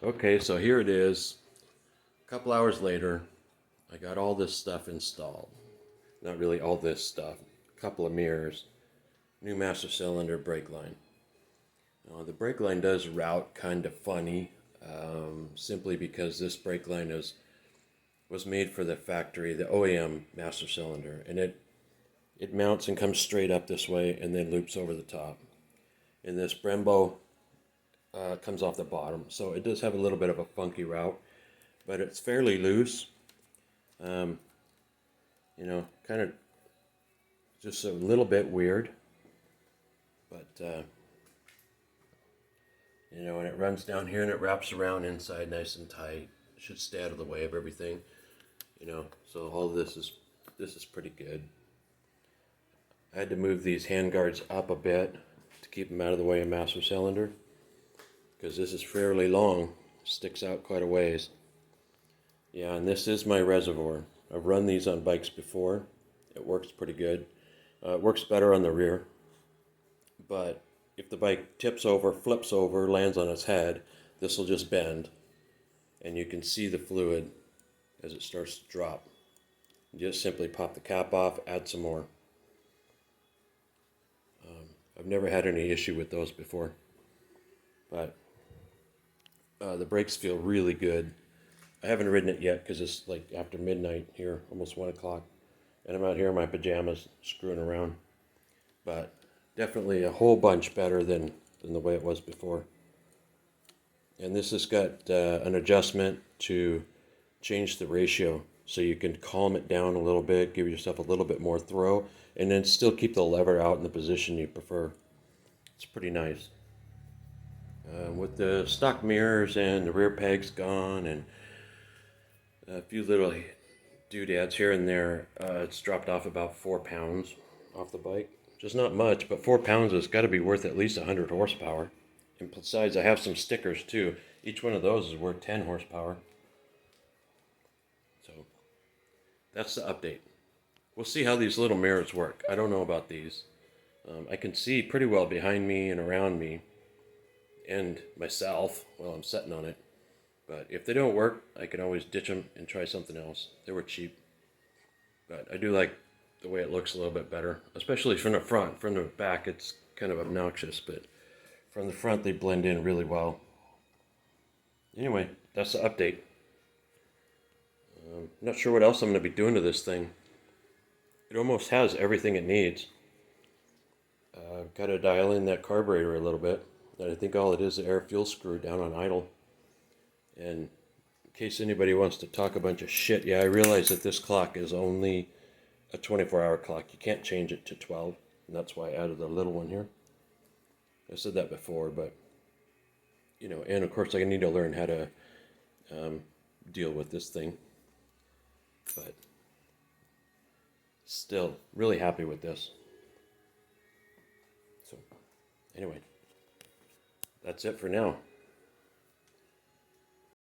Okay, so here it is. A couple hours later, I got all this stuff installed. Not really all this stuff. A couple of mirrors, new master cylinder, brake line. Now, the brake line does route kind of funny, simply because this brake line was made for the factory, the OEM master cylinder, and it mounts and comes straight up this way and then loops over the top. And this Brembo comes off the bottom, so it does have a little bit of a funky route, but it's fairly loose. Kind of just a little bit weird, but and it runs down here and it wraps around inside nice and tight. It should stay out of the way of everything, so all of this is pretty good. I had to move these hand guards up a bit to keep them out of the way of master cylinder, because this is fairly long, sticks out quite a ways. Yeah, and this is my reservoir. I've run these on bikes before. It works pretty good. It works better on the rear, but if the bike tips over, flips over, lands on its head, this will just bend, and you can see the fluid as it starts to drop. You just simply pop the cap off, add some more. I've never had any issue with those before, but the brakes feel really good. I haven't ridden it yet because it's like after midnight here, almost 1 o'clock, and I'm out here in my pajamas screwing around, but definitely a whole bunch better than the way it was before. And this has got an adjustment to change the ratio, so you can calm it down a little bit, give yourself a little bit more throw, and then still keep the lever out in the position you prefer. It's pretty nice. With the stock mirrors and the rear pegs gone and a few little doodads here and there, it's dropped off about 4 pounds off the bike. Just not much, but 4 pounds has got to be worth at least 100 horsepower. And besides, I have some stickers too. Each one of those is worth 10 horsepower. So that's the update. We'll see how these little mirrors work. I don't know about these. I can see pretty well behind me and around me and myself while I'm sitting on it. But if they don't work, I can always ditch them and try something else. They were cheap. But I do like the way it looks a little bit better, especially from the front. From the back, it's kind of obnoxious, but from the front, they blend in really well. Anyway, that's the update. Not sure what else I'm going to be doing to this thing. It almost has everything it needs. Got to dial in that carburetor a little bit. And I think all it is air fuel screw down on idle. And in case anybody wants to talk a bunch of shit, yeah, I realize that this clock is only a 24-hour clock. You can't change it to 12, and that's why I added the little one here. I said that before, but, and of course I need to learn how to deal with this thing. But still, really happy with this. So, anyway, that's it for now.